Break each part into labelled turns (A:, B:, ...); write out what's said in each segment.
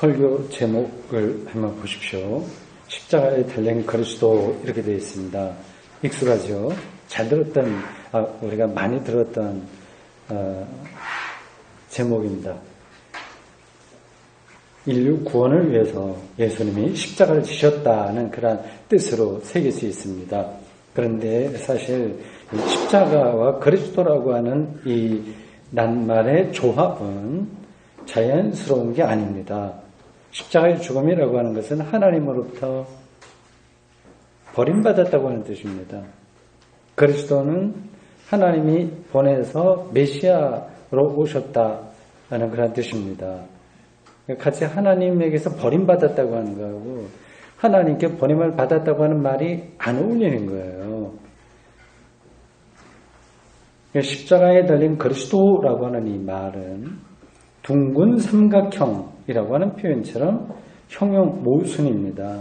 A: 설교 제목을 한번 보십시오. 십자가에 달린 그리스도 이렇게 되어 있습니다. 익숙하죠? 잘 들었던, 우리가 많이 들었던 제목입니다. 인류 구원을 위해서 예수님이 십자가를 지셨다는 그런 뜻으로 새길 수 있습니다. 그런데 사실 십자가와 그리스도라고 하는 이 낱말의 조합은 자연스러운 게 아닙니다. 십자가의 죽음이라고 하는 것은 하나님으로부터 버림받았다고 하는 뜻입니다. 그리스도는 하나님이 보내서 메시아로 오셨다는 그런 뜻입니다. 같이 하나님에게서 버림받았다고 하는 거하고 하나님께 버림을 받았다고 하는 말이 안 어울리는 거예요. 십자가에 달린 그리스도라고 하는 이 말은 둥근 삼각형이라고 하는 표현처럼 형용 모순입니다.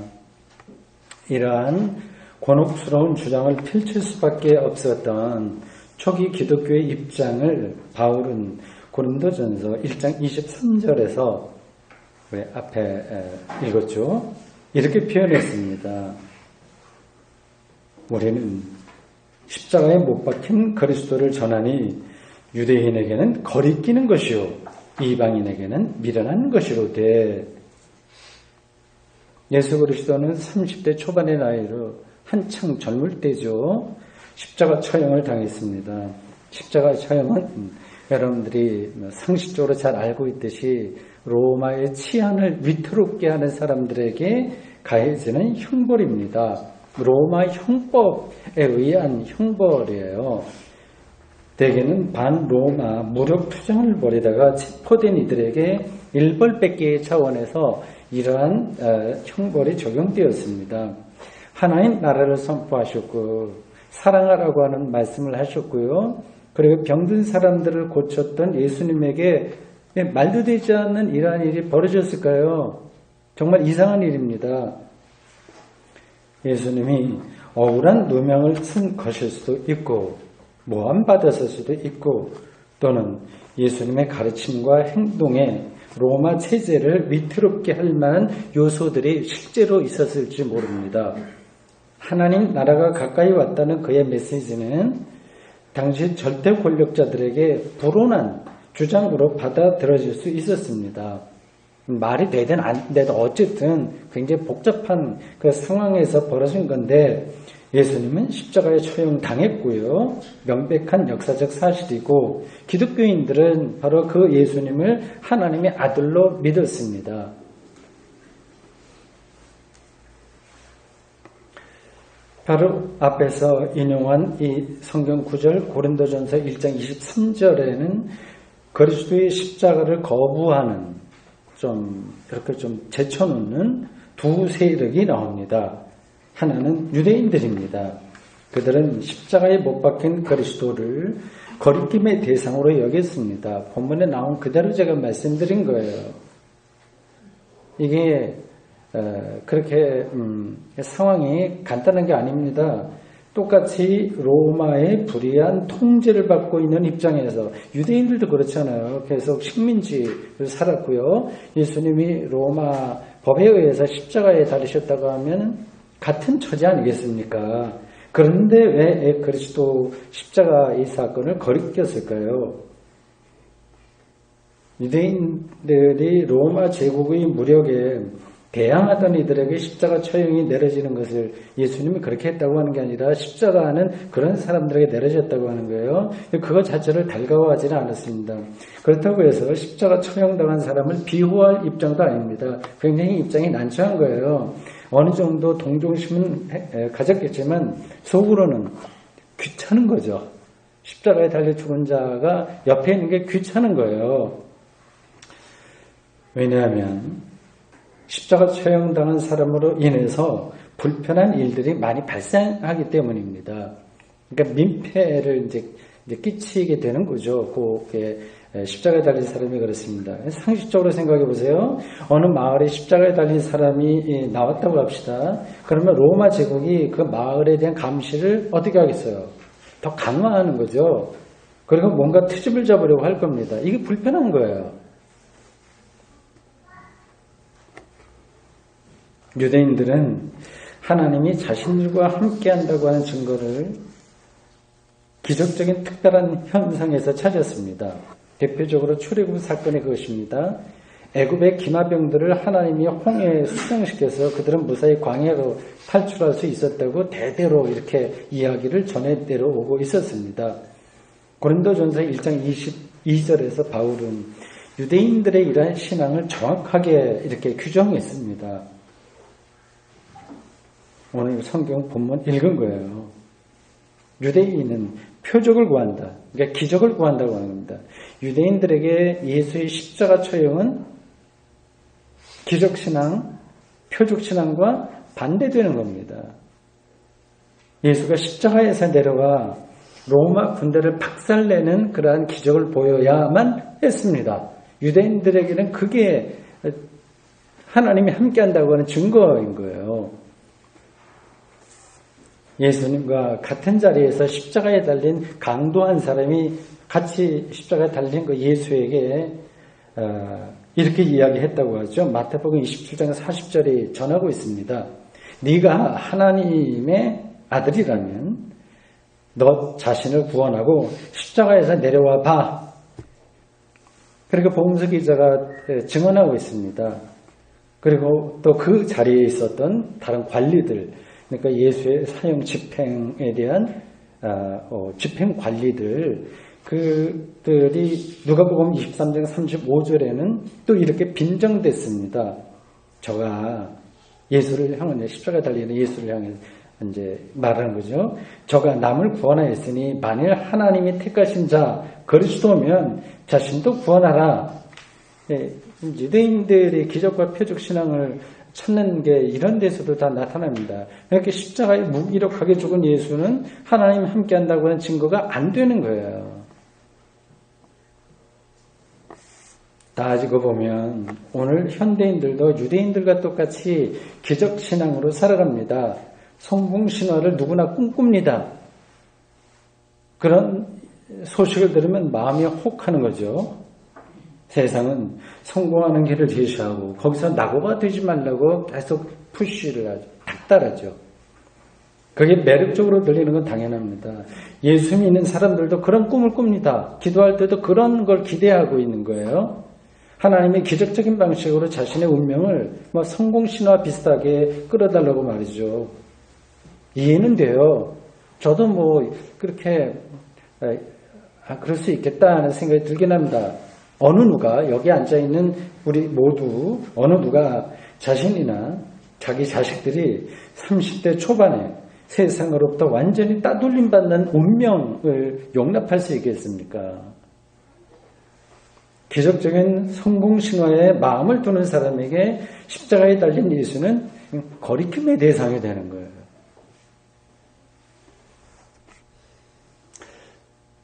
A: 이러한 곤혹스러운 주장을 펼칠 수밖에 없었던 초기 기독교의 입장을 바울은 고린도전서 1장 23절에서 앞에 읽었죠. 이렇게 표현했습니다. 우리는 십자가에 못 박힌 그리스도를 전하니 유대인에게는 거리끼는 것이요 이방인에게는 미련한 것이로되. 예수 그리스도는 30대 초반의 나이로 한창 젊을 때죠. 십자가 처형을 당했습니다. 십자가 처형은 여러분들이 상식적으로 잘 알고 있듯이 로마의 치안을 위태롭게 하는 사람들에게 가해지는 형벌입니다. 로마 형법에 의한 형벌이에요. 대개는 반로마 무력 투쟁을 벌이다가 체포된 이들에게 일벌백계의 차원에서 이러한 형벌이 적용되었습니다. 하나님 나라를 선포하셨고 사랑하라고 하는 말씀을 하셨고요. 그리고 병든 사람들을 고쳤던 예수님에게 말도 되지 않는 이러한 일이 벌어졌을까요? 정말 이상한 일입니다. 예수님이 억울한 누명을 쓴 것일 수도 있고 모함받았을 수도 있고 또는 예수님의 가르침과 행동에 로마 체제를 위태롭게 할 만한 요소들이 실제로 있었을지 모릅니다. 하나님 나라가 가까이 왔다는 그의 메시지는 당시 절대 권력자들에게 불온한 주장으로 받아들여질 수 있었습니다. 말이 되든 안 되든 어쨌든 굉장히 복잡한 그 상황에서 벌어진 건데 예수님은 십자가에 처형당했고요. 명백한 역사적 사실이고 기독교인들은 바로 그 예수님을 하나님의 아들로 믿었습니다. 바로 앞에서 인용한 이 성경 구절 고린도전서 1장 23절에는 그리스도의 십자가를 거부하는 이렇게 제쳐놓는 두 세력이 나옵니다. 하나는 유대인들입니다. 그들은 십자가에 못 박힌 그리스도를 거리낌의 대상으로 여겼습니다. 본문에 나온 그대로 제가 말씀드린 거예요. 이게 그렇게 상황이 간단한 게 아닙니다. 똑같이 로마의 불의한 통제를 받고 있는 입장에서 유대인들도 그렇잖아요. 계속 식민지를 살았고요. 예수님이 로마 법에 의해서 십자가에 달리셨다고 하면 같은 처지 아니겠습니까? 그런데 왜 그리스도 십자가 이 사건을 거리꼈을까요? 유대인들이 로마 제국의 무력에 대항하던 이들에게 십자가 처형이 내려지는 것을 예수님이 그렇게 했다고 하는 게 아니라 십자가는 그런 사람들에게 내려졌다고 하는 거예요. 그거 자체를 달가워하지는 않았습니다. 그렇다고 해서 십자가 처형당한 사람을 비호할 입장도 아닙니다. 굉장히 입장이 난처한 거예요. 어느 정도 동정심은 가졌겠지만 속으로는 귀찮은 거죠. 십자가에 달려 죽은 자가 옆에 있는 게 귀찮은 거예요. 왜냐하면 십자가 처형당한 사람으로 인해서 불편한 일들이 많이 발생하기 때문입니다. 그러니까 민폐를 이제 끼치게 되는 거죠. 십자가에 달린 사람이 그렇습니다. 상식적으로 생각해 보세요. 어느 마을에 십자가에 달린 사람이 나왔다고 합시다. 그러면 로마 제국이 그 마을에 대한 감시를 어떻게 하겠어요? 더 강화하는 거죠. 그리고 뭔가 트집을 잡으려고 할 겁니다. 이게 불편한 거예요. 유대인들은 하나님이 자신들과 함께한다고 하는 증거를 기적적인 특별한 현상에서 찾았습니다. 대표적으로 출애굽 사건이 그것입니다. 애굽의 기마병들을 하나님이 홍해에 수장시켜서 그들은 무사히 광야로 탈출할 수 있었다고 대대로 이렇게 이야기를 전해 내려오고 있었습니다. 고린도전서 1장 22절에서 바울은 유대인들의 이러한 신앙을 정확하게 이렇게 규정했습니다. 오늘 성경 본문 읽은 거예요. 유대인은 표적을 구한다. 그러니까 기적을 구한다고 하는 겁니다. 유대인들에게 예수의 십자가 처형은 기적신앙, 표적신앙과 반대되는 겁니다. 예수가 십자가에서 내려와 로마 군대를 박살내는 그러한 기적을 보여야만 했습니다. 유대인들에게는 그게 하나님이 함께한다고 하는 증거인 거예요. 예수님과 같은 자리에서 십자가에 달린 강도한 사람이 같이 십자가에 달린 그 예수에게 이렇게 이야기했다고 하죠. 마태복음 27장 40절이 전하고 있습니다. 네가 하나님의 아들이라면 너 자신을 구원하고 십자가에서 내려와 봐. 그리고 복음서 기자가 증언하고 있습니다. 그리고 또 그 자리에 있었던 다른 관리들, 그러니까 예수의 사형 집행에 대한 집행 관리들, 그들이 누가복음 23장 35절에는 또 이렇게 빈정댔습니다. 저가 예수를 향해 십자가에 달리는 예수를 향해 이제 말하는 거죠. 저가 남을 구원하였으니 만일 하나님이 택하신 자 그리스도면 자신도 구원하라. 유대인들의 기적과 표적 신앙을 찾는 게 이런 데서도 다 나타납니다. 이렇게 십자가에 무기력하게 죽은 예수는 하나님 함께 한다고 하는 증거가 안 되는 거예요. 따지고 보면 오늘 현대인들도 유대인들과 똑같이 기적신앙으로 살아갑니다. 성공신화를 누구나 꿈꿉니다. 그런 소식을 들으면 마음이 혹하는 거죠. 세상은 성공하는 길을 제시하고 거기서 낙오가 되지 말라고 계속 푸시를 하죠. 닥달하죠. 그게 매력적으로 들리는 건 당연합니다. 예수 믿는 사람들도 그런 꿈을 꿉니다. 기도할 때도 그런 걸 기대하고 있는 거예요. 하나님이 기적적인 방식으로 자신의 운명을 성공신화 비슷하게 끌어달라고 말이죠. 이해는 돼요. 저도 그렇게 그럴 수 있겠다 하는 생각이 들긴 합니다. 어느 누가 여기 앉아있는 우리 모두 어느 누가 자신이나 자기 자식들이 30대 초반에 세상으로부터 완전히 따돌림받는 운명을 용납할 수 있겠습니까? 기적적인 성공신화에 마음을 두는 사람에게 십자가에 달린 예수는 거리낌의 대상이 되는 거예요.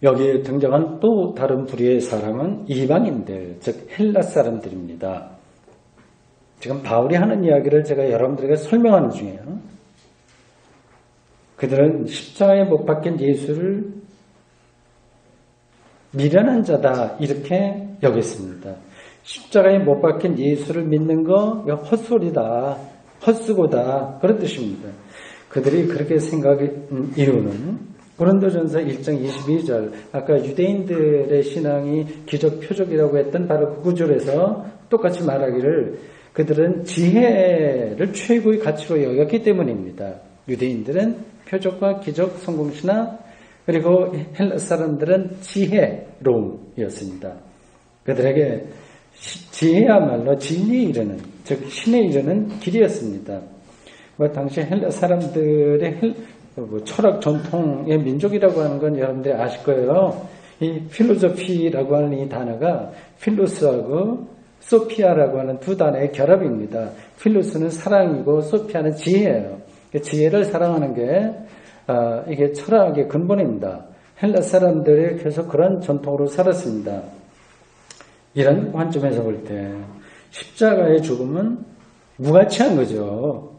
A: 여기에 등장한 또 다른 부류의 사람은 이방인들, 즉 헬라 사람들입니다. 지금 바울이 하는 이야기를 제가 여러분들에게 설명하는 중이에요. 그들은 십자가에 못 박힌 예수를 미련한 자다 이렇게 여겼습니다. 십자가에 못 박힌 예수를 믿는 거 헛소리다, 헛수고다 그런 뜻입니다. 그들이 그렇게 생각한 이유는 고린도전서 1장 22절 아까 유대인들의 신앙이 기적 표적이라고 했던 바로 그 구절에서 똑같이 말하기를 그들은 지혜를 최고의 가치로 여겼기 때문입니다. 유대인들은 표적과 기적, 성공신화 그리고 헬라 사람들은 지혜로움이었습니다. 그들에게 지혜야말로 진리에 이르는 즉 신에 이르는 길이었습니다. 당시 헬라 사람들의 철학 전통의 민족이라고 하는 건 여러분들이 아실 거예요. 이 필로소피라고 하는 이 단어가 필로스하고 소피아라고 하는 두 단어의 결합입니다. 필로스는 사랑이고 소피아는 지혜예요. 지혜를 사랑하는 게 이게 철학의 근본입니다. 헬라 사람들이 계속 그런 전통으로 살았습니다. 이런 관점에서 볼 때 십자가의 죽음은 무가치한 거죠.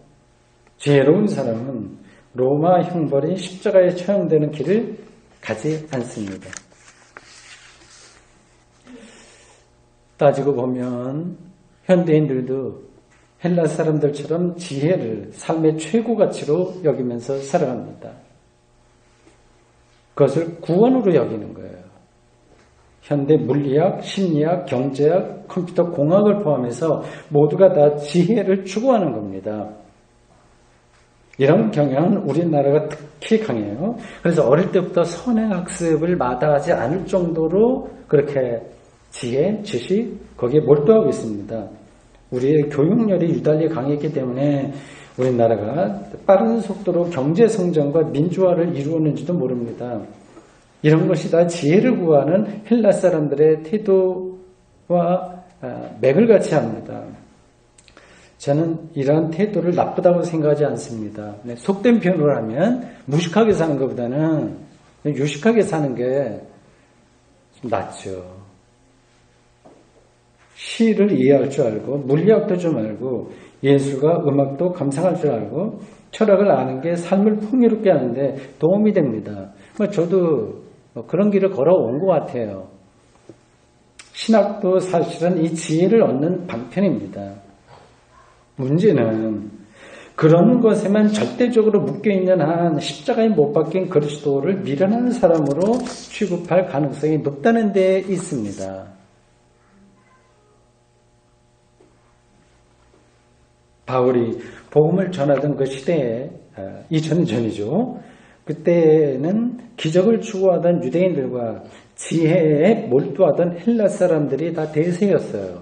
A: 지혜로운 사람은 로마 형벌이 십자가에 처형되는 길을 가지 않습니다. 따지고 보면 현대인들도 헬라 사람들처럼 지혜를 삶의 최고 가치로 여기면서 살아갑니다. 그것을 구원으로 여기는 거예요. 현대 물리학, 심리학, 경제학, 컴퓨터 공학을 포함해서 모두가 다 지혜를 추구하는 겁니다. 이런 경향은 우리나라가 특히 강해요. 그래서 어릴 때부터 선행학습을 마다하지 않을 정도로 그렇게 지혜, 지식, 거기에 몰두하고 있습니다. 우리의 교육열이 유달리 강했기 때문에 우리나라가 빠른 속도로 경제 성장과 민주화를 이루었는지도 모릅니다. 이런 것이 다 지혜를 구하는 헬라 사람들의 태도와 맥을 같이 합니다. 저는 이러한 태도를 나쁘다고 생각하지 않습니다. 속된 표현을 하면 무식하게 사는 것보다는 유식하게 사는 게 좀 낫죠. 시를 이해할 줄 알고 물리학도 좀 알고 예술과 음악도 감상할 줄 알고 철학을 아는 게 삶을 풍요롭게 하는데 도움이 됩니다. 저도 그런 길을 걸어온 것 같아요. 신학도 사실은 이 지혜를 얻는 방편입니다. 문제는 그런 것에만 절대적으로 묶여있는 한 십자가에 못 박힌 그리스도를 미련한 사람으로 취급할 가능성이 높다는 데 있습니다. 바울이 복음을 전하던 그 시대에 2000년 전이죠. 그때는 기적을 추구하던 유대인들과 지혜에 몰두하던 헬라 사람들이 다 대세였어요.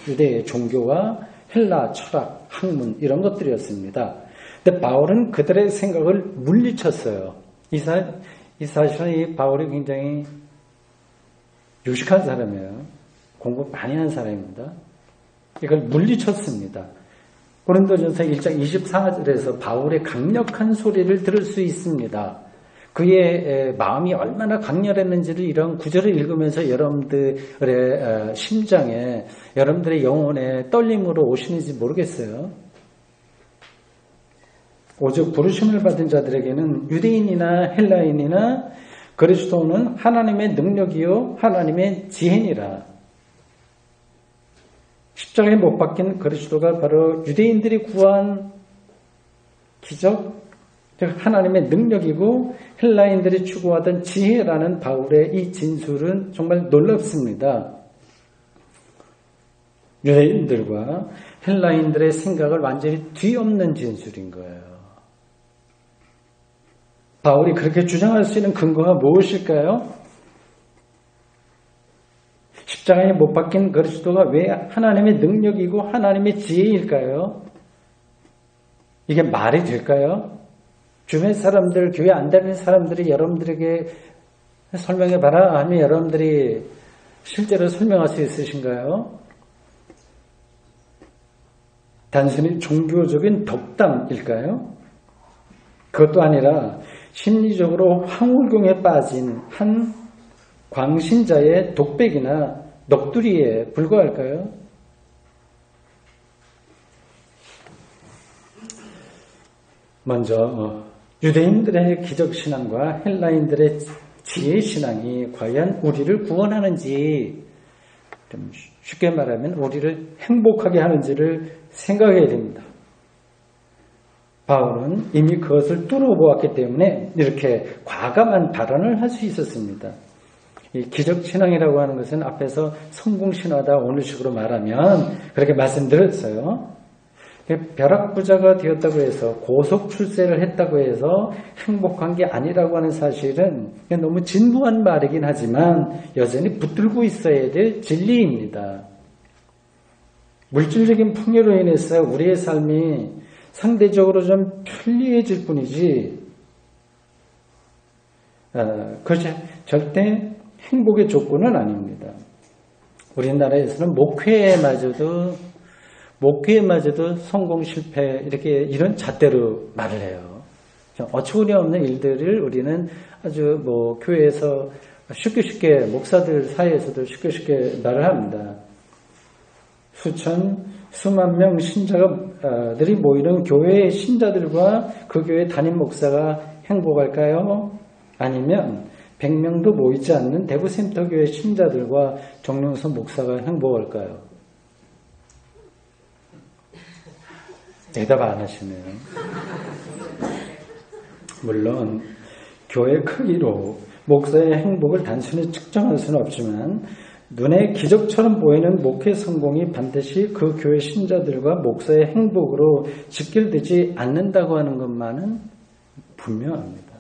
A: 유대의 종교와 헬라 철학, 학문 이런 것들이었습니다. 근데 바울은 그들의 생각을 물리쳤어요. 이 사실은 이 바울이 굉장히 유식한 사람이에요. 공부 많이 한 사람입니다. 이걸 물리쳤습니다. 고린도전서 1장 24절에서 바울의 강력한 소리를 들을 수 있습니다. 그의 마음이 얼마나 강렬했는지를 이런 구절을 읽으면서 여러분들의 심장에, 여러분들의 영혼에 떨림으로 오시는지 모르겠어요. 오직 부르심을 받은 자들에게는 유대인이나 헬라인이나 그리스도는 하나님의 능력이요 하나님의 지혜니라. 십자가에 못 박힌 그리스도가 바로 유대인들이 구한 기적, 하나님의 능력이고 헬라인들이 추구하던 지혜라는 바울의 이 진술은 정말 놀랍습니다. 유대인들과 헬라인들의 생각을 완전히 뒤엎는 진술인 거예요. 바울이 그렇게 주장할 수 있는 근거가 무엇일까요? 십자가에 못 박힌 그리스도가 왜 하나님의 능력이고 하나님의 지혜일까요? 이게 말이 될까요? 주변 사람들, 교회 안 다니는 사람들이 여러분들에게 설명해봐라 하면 여러분들이 실제로 설명할 수 있으신가요? 단순히 종교적인 덕담일까요? 그것도 아니라 심리적으로 황홀경에 빠진 한 광신자의 독백이나 넋두리에 불과할까요? 먼저 유대인들의 기적신앙과 헬라인들의 지혜신앙이 과연 우리를 구원하는지, 좀 쉽게 말하면 우리를 행복하게 하는지를 생각해야 됩니다. 바울은 이미 그것을 뚫어보았기 때문에 이렇게 과감한 발언을 할 수 있었습니다. 이 기적신앙이라고 하는 것은 앞에서 성공신화다 오늘 식으로 말하면 그렇게 말씀드렸어요. 벼락부자가 되었다고 해서 고속 출세를 했다고 해서 행복한 게 아니라고 하는 사실은 너무 진부한 말이긴 하지만 여전히 붙들고 있어야 될 진리입니다. 물질적인 풍요로 인해서 우리의 삶이 상대적으로 좀 편리해질 뿐이지 그것이 절대 행복의 조건은 아닙니다. 우리나라에서는 목회마저도 성공 실패 이런 잣대로 말을 해요. 어처구니없는 일들을 우리는 아주 교회에서 쉽게 목사들 사이에서도 쉽게 말을 합니다. 수만 명 신자들이 모이는 교회의 신자들과 그 교회 담임 목사가 행복할까요? 아니면 100명도 모이지 않는 대구센터교회 신자들과 정용선 목사가 행복할까요? 대답 안 하시네요. 물론 교회 크기로 목사의 행복을 단순히 측정할 수는 없지만 눈에 기적처럼 보이는 목회 성공이 반드시 그 교회 신자들과 목사의 행복으로 직결되지 않는다고 하는 것만은 분명합니다.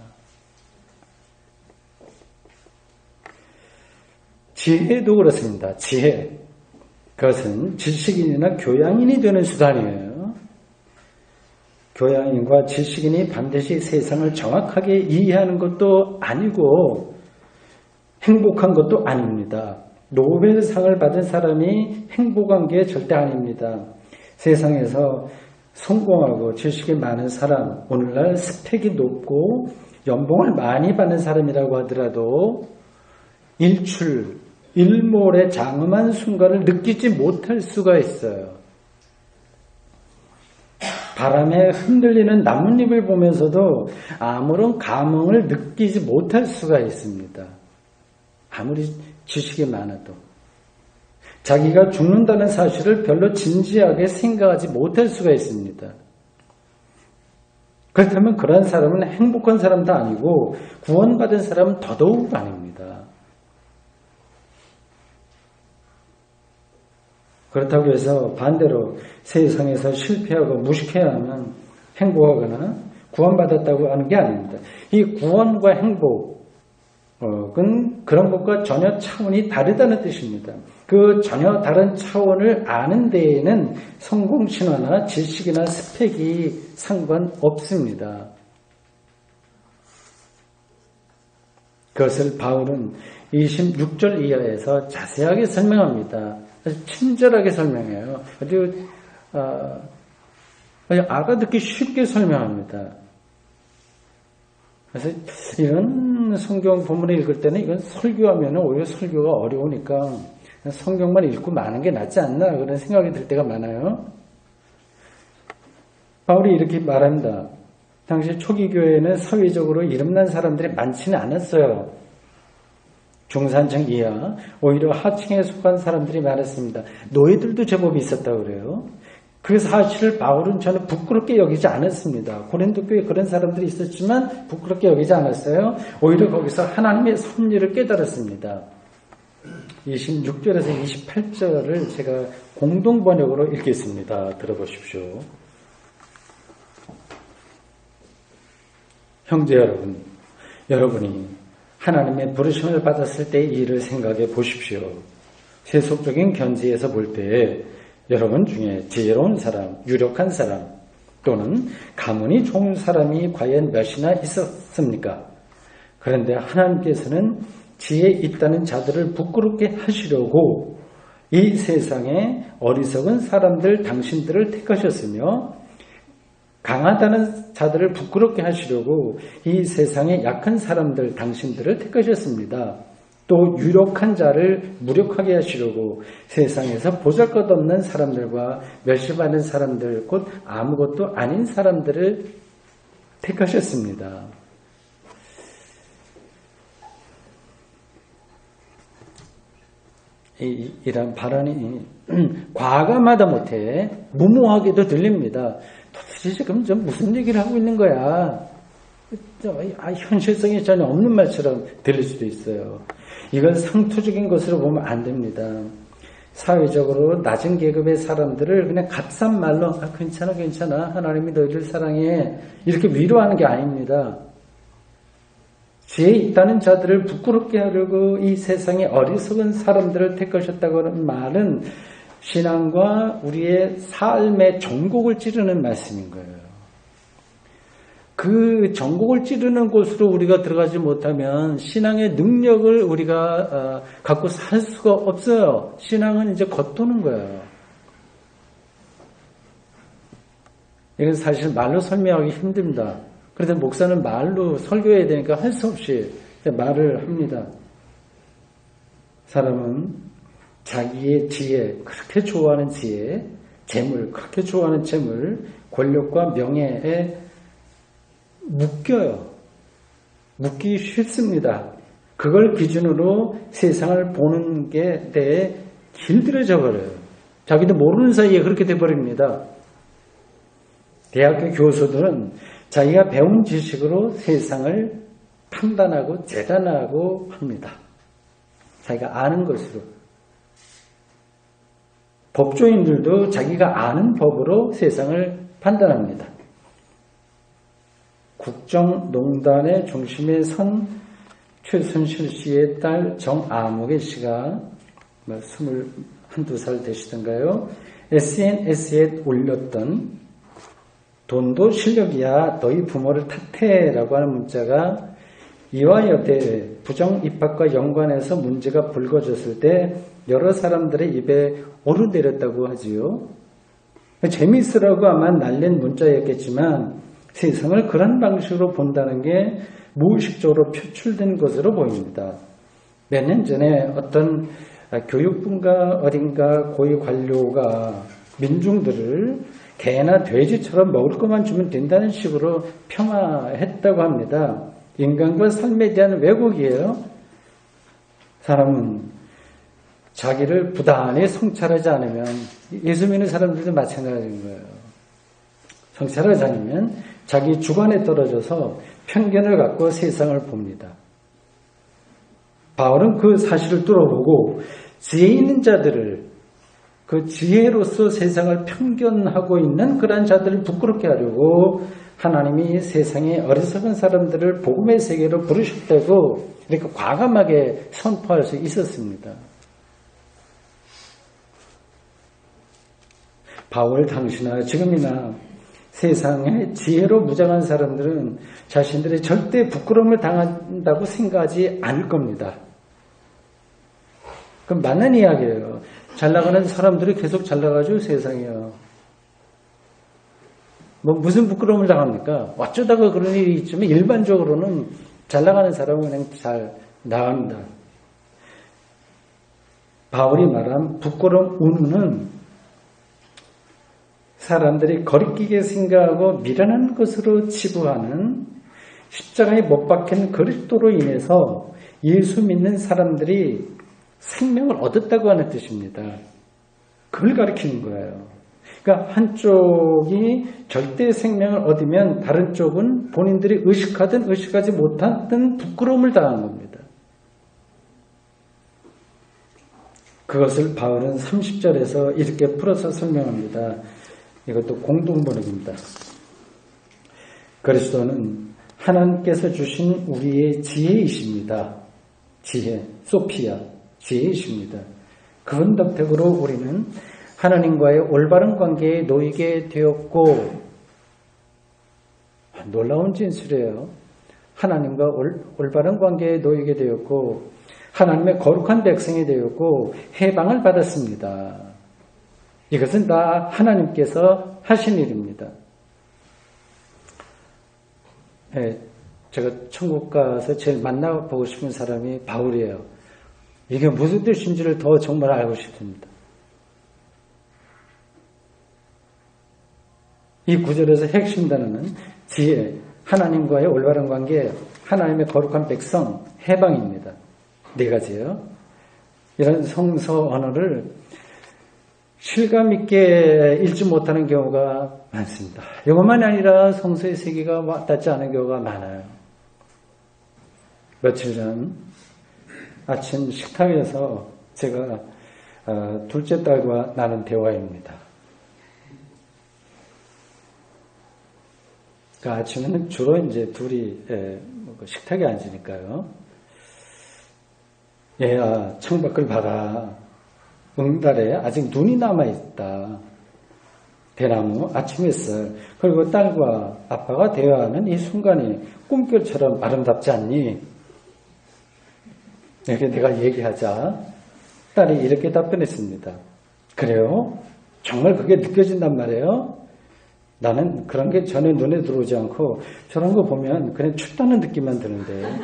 A: 지혜도 그렇습니다. 지혜. 그것은 지식인이나 교양인이 되는 수단이에요. 교양인과 지식인이 반드시 세상을 정확하게 이해하는 것도 아니고 행복한 것도 아닙니다. 노벨상을 받은 사람이 행복한 게 절대 아닙니다. 세상에서 성공하고 지식이 많은 사람, 오늘날 스펙이 높고 연봉을 많이 받는 사람이라고 하더라도 일몰의 장엄한 순간을 느끼지 못할 수가 있어요. 바람에 흔들리는 나뭇잎을 보면서도 아무런 감흥을 느끼지 못할 수가 있습니다. 아무리 지식이 많아도. 자기가 죽는다는 사실을 별로 진지하게 생각하지 못할 수가 있습니다. 그렇다면 그런 사람은 행복한 사람도 아니고 구원받은 사람은 더더욱 아닙니다. 그렇다고 해서 반대로 세상에서 실패하고 무식해야만 행복하거나 구원받았다고 하는 게 아닙니다. 이 구원과 행복은 그런 것과 전혀 차원이 다르다는 뜻입니다. 그 전혀 다른 차원을 아는 데에는 성공신화나 지식이나 스펙이 상관없습니다. 그것을 바울은 26절 이하에서 자세하게 설명합니다. 아주 친절하게 설명해요. 아주 알아듣기 쉽게 설명합니다. 그래서 이런 성경 본문을 읽을 때는 이건 설교하면 오히려 설교가 어려우니까 성경만 읽고 마는 게 낫지 않나 그런 생각이 들 때가 많아요. 바울이 이렇게 말합니다. 당시 초기 교회에는 사회적으로 이름난 사람들이 많지는 않았어요. 중산층 이하, 오히려 하층에 속한 사람들이 많았습니다. 노예들도 제법 있었다고 그래요. 그 사실을 바울은 저는 부끄럽게 여기지 않았습니다. 고린도 교회에 그런 사람들이 있었지만 부끄럽게 여기지 않았어요. 오히려 거기서 하나님의 섭리를 깨달았습니다. 26절에서 28절을 제가 공동 번역으로 읽겠습니다. 들어보십시오. 형제 여러분, 여러분이 하나님의 부르심을 받았을 때의 일을 생각해 보십시오. 세속적인 견지에서 볼 때 여러분 중에 지혜로운 사람, 유력한 사람 또는 가문이 좋은 사람이 과연 몇이나 있었습니까? 그런데 하나님께서는 지혜 있다는 자들을 부끄럽게 하시려고 이 세상에 어리석은 사람들 당신들을 택하셨으며 강하다는 자들을 부끄럽게 하시려고 이 세상에 약한 사람들 당신들을 택하셨습니다. 또 유력한 자를 무력하게 하시려고 세상에서 보잘것없는 사람들과 멸시받는 사람들 곧 아무것도 아닌 사람들을 택하셨습니다. 이런 발언이 과감하다 못해 무모하게도 들립니다. 도대체 지금 무슨 얘기를 하고 있는 거야? 현실성이 전혀 없는 말처럼 들릴 수도 있어요. 이건 상투적인 것으로 보면 안 됩니다. 사회적으로 낮은 계급의 사람들을 그냥 값싼 말로 괜찮아 하나님이 너희를 사랑해 이렇게 위로하는 게 아닙니다. 지혜 있다는 자들을 부끄럽게 하려고 이 세상에 어리석은 사람들을 택하셨다고 하는 말은 신앙과 우리의 삶의 전곡을 찌르는 말씀인 거예요. 그 전곡을 찌르는 곳으로 우리가 들어가지 못하면 신앙의 능력을 우리가 갖고 살 수가 없어요. 신앙은 이제 겉도는 거예요. 이건 사실 말로 설명하기 힘듭니다. 그래서 목사는 말로 설교해야 되니까 할 수 없이 말을 합니다. 사람은 자기의 지혜, 그렇게 좋아하는 지혜, 재물, 그렇게 좋아하는 재물, 권력과 명예에 묶여요. 묶기 쉽습니다. 그걸 기준으로 세상을 보는 게 대해 길들여져 버려요. 자기도 모르는 사이에 그렇게 돼버립니다. 대학교 교수들은 자기가 배운 지식으로 세상을 판단하고 재단하고 합니다. 자기가 아는 것으로. 법조인들도 자기가 아는 법으로 세상을 판단합니다. 국정농단의 중심에 선 최순실 씨의 딸 정아무개 씨가 21~22살 되시던가요? SNS에 올렸던 돈도 실력이야 너희 부모를 탓해라고 하는 문자가 이화 여대 부정 입학과 연관해서 문제가 불거졌을 때 여러 사람들의 입에 오르내렸다고 하지요. 재미있으라고 아마 날린 문자였겠지만 세상을 그런 방식으로 본다는 게 무의식적으로 표출된 것으로 보입니다. 몇 년 전에 어떤 교육부인가 어딘가 고위 관료가 민중들을 개나 돼지처럼 먹을 것만 주면 된다는 식으로 폄하했다고 합니다. 인간과 삶에 대한 왜곡이에요. 사람은 자기를 부단히 성찰하지 않으면, 예수 믿는 사람들도 마찬가지인 거예요. 성찰하지 않으면 자기 주관에 떨어져서 편견을 갖고 세상을 봅니다. 바울은 그 사실을 뚫어보고 지혜 있는 자들을, 그 지혜로서 세상을 편견하고 있는 그런 자들을 부끄럽게 하려고 하나님이 세상의 어리석은 사람들을 복음의 세계로 부르셨다고 이렇게 과감하게 선포할 수 있었습니다. 바울 당시나 지금이나 세상에 지혜로 무장한 사람들은 자신들이 절대 부끄러움을 당한다고 생각하지 않을 겁니다. 그건 맞는 이야기예요. 잘 나가는 사람들이 계속 잘 나가죠, 세상이요. 뭐 무슨 부끄러움을 당합니까? 어쩌다가 그런 일이 있지만 일반적으로는 잘 나가는 사람은 그냥 잘 나갑니다. 바울이 말한 부끄러움 운운은 사람들이 거리끼게 생각하고 미련한 것으로 치부하는 십자가에 못 박힌 그리스도로 인해서 예수 믿는 사람들이 생명을 얻었다고 하는 뜻입니다. 그걸 가리키는 거예요. 그러니까 한쪽이 절대 생명을 얻으면 다른 쪽은 본인들이 의식하든 의식하지 못하든 부끄러움을 당한 겁니다. 그것을 바울은 30절에서 이렇게 풀어서 설명합니다. 이것도 공동번역입니다. 그리스도는 하나님께서 주신 우리의 지혜이십니다. 지혜, 소피아, 지혜이십니다. 그분 덕택으로 우리는 하나님과의 올바른 관계에 놓이게 되었고, 놀라운 진술이에요. 하나님과 올바른 관계에 놓이게 되었고 하나님의 거룩한 백성이 되었고 해방을 받았습니다. 이것은 다 하나님께서 하신 일입니다. 제가 천국 가서 제일 만나보고 싶은 사람이 바울이에요. 이게 무슨 뜻인지를 더 정말 알고 싶습니다. 이 구절에서 핵심 단어는 지혜, 하나님과의 올바른 관계, 하나님의 거룩한 백성, 해방입니다. 네 가지예요. 이런 성서 언어를 실감 있게 읽지 못하는 경우가 많습니다. 이것만이 아니라 성서의 세계가 와닿지 않은 경우가 많아요. 며칠 전 아침 식탁에서 제가 둘째 딸과 나눈 대화입니다. 그 아침에는 주로 이제 둘이 식탁에 앉으니까요. 얘야, 창밖을 봐라. 응달에 아직 눈이 남아있다. 대나무, 아침 햇살. 그리고 딸과 아빠가 대화하는 이 순간이 꿈결처럼 아름답지 않니? 이렇게 내가 얘기하자 딸이 이렇게 답변했습니다. 그래요? 정말 그게 느껴진단 말이에요? 나는 그런 게 전혀 눈에 들어오지 않고 저런 거 보면 그냥 춥다는 느낌만 드는데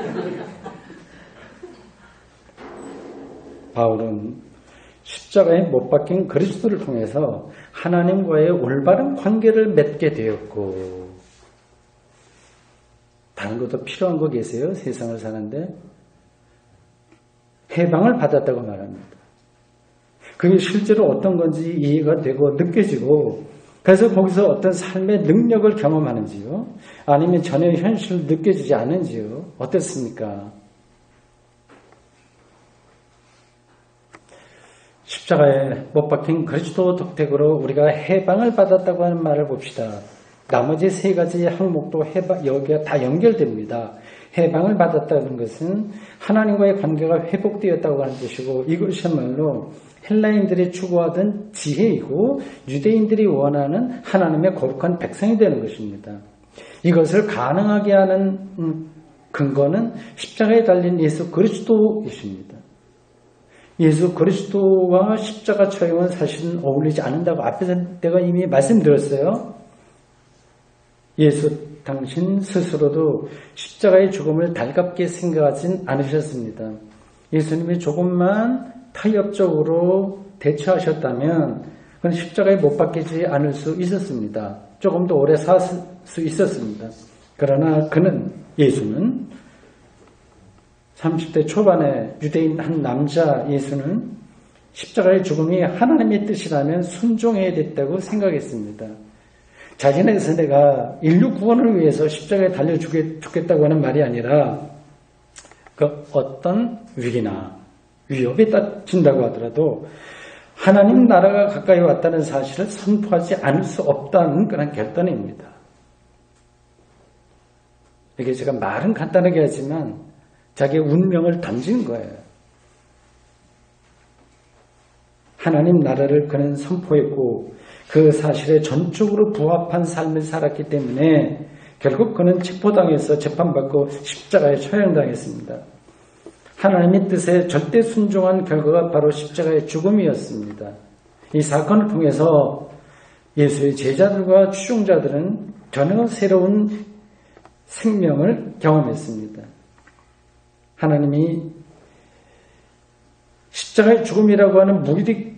A: 바울은 십자가에 못 박힌 그리스도를 통해서 하나님과의 올바른 관계를 맺게 되었고 다른 것도 필요한 거 계세요? 세상을 사는데 해방을 받았다고 말합니다. 그게 실제로 어떤 건지 이해가 되고 느껴지고 그래서 거기서 어떤 삶의 능력을 경험하는지요? 아니면 전혀 현실을 느껴지지 않은지요? 어떻습니까? 십자가에 못 박힌 그리스도 덕택으로 우리가 해방을 받았다고 하는 말을 봅시다. 나머지 세 가지 항목도 여기가 다 연결됩니다. 해방을 받았다는 것은 하나님과의 관계가 회복되었다고 하는 뜻이고, 이것이야말로 헬라인들이 추구하던 지혜이고 유대인들이 원하는 하나님의 거룩한 백성이 되는 것입니다. 이것을 가능하게 하는 근거는 십자가에 달린 예수 그리스도이십니다. 예수 그리스도와 십자가 처형은 사실은 어울리지 않는다고 앞에서 내가 이미 말씀드렸어요. 예수 당신 스스로도 십자가의 죽음을 달갑게 생각하진 않으셨습니다. 예수님이 조금만 타협적으로 대처하셨다면 그건 십자가에 못 박히지 않을 수 있었습니다. 조금 더 오래 살 수 있었습니다. 그러나 예수는 30대 초반에 유대인 한 남자 예수는 십자가의 죽음이 하나님의 뜻이라면 순종해야 됐다고 생각했습니다. 자신의 세대가 인류 구원을 위해서 십자가에 달려 죽겠다고 하는 말이 아니라 그 어떤 위기나 위협에 따진다고 하더라도 하나님 나라가 가까이 왔다는 사실을 선포하지 않을 수 없다는 그런 결단입니다. 이게 제가 말은 간단하게 하지만 자기의 운명을 던진 거예요. 하나님 나라를 그는 선포했고 그 사실에 전적으로 부합한 삶을 살았기 때문에 결국 그는 체포당해서 재판받고 십자가에 처형당했습니다. 하나님의 뜻에 절대 순종한 결과가 바로 십자가의 죽음이었습니다. 이 사건을 통해서 예수의 제자들과 추종자들은 전혀 새로운 생명을 경험했습니다. 하나님이 십자가의 죽음이라고 하는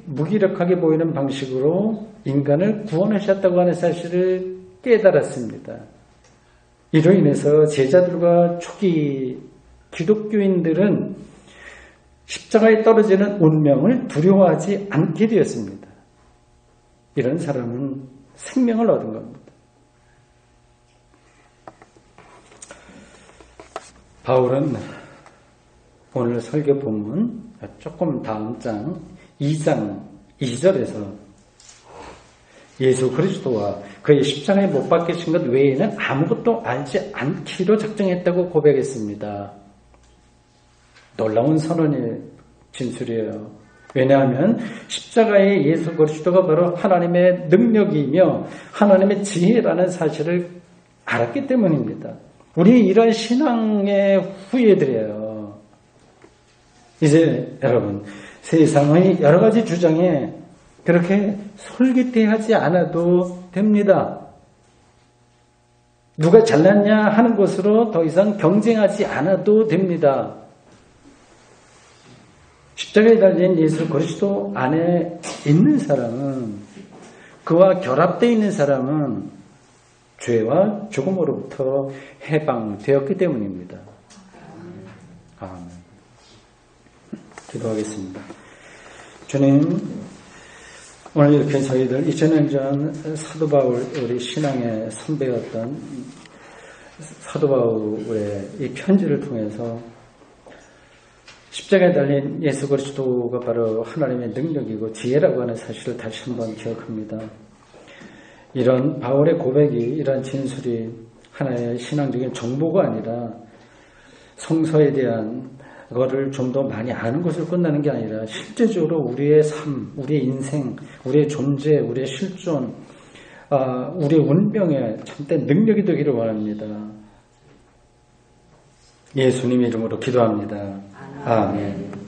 A: 무기력하게 보이는 방식으로 인간을 구원하셨다고 하는 사실을 깨달았습니다. 이로 인해서 제자들과 초기 기독교인들은 십자가에 떨어지는 운명을 두려워하지 않게 되었습니다. 이런 사람은 생명을 얻은 겁니다. 바울은 오늘 설교 본문 조금 다음 장 2장 2절에서 예수 그리스도와 그의 십자가에 못 박히신 것 외에는 아무것도 알지 않기로 작정했다고 고백했습니다. 놀라운 선언의 진술이에요. 왜냐하면 십자가의 예수 그리스도가 바로 하나님의 능력이며 하나님의 지혜라는 사실을 알았기 때문입니다. 우리 이런 신앙의 후예들이에요. 이제 여러분 세상의 여러 가지 주장에 그렇게 솔깃해하지 않아도 됩니다. 누가 잘났냐 하는 것으로 더 이상 경쟁하지 않아도 됩니다. 십자가에 달린 예수 그리스도 안에 있는 사람은, 그와 결합되어 있는 사람은 죄와 죽음으로부터 해방되었기 때문입니다. 아멘. 기도하겠습니다. 주님, 오늘 이렇게 저희들 2000년 전 사도 바울, 우리 신앙의 선배였던 사도 바울의 이 편지를 통해서 십자가에 달린 예수 그리스도가 바로 하나님의 능력이고 지혜라고 하는 사실을 다시 한번 기억합니다. 이런 바울의 고백이, 이런 진술이 하나의 신앙적인 정보가 아니라 성서에 대한 그거를 좀 더 많이 아는 것으로 끝나는 게 아니라 실제적으로 우리의 삶, 우리의 인생, 우리의 존재, 우리의 실존, 우리의 운명에 참된 능력이 되기를 원합니다. 예수님 이름으로 기도합니다. 아멘.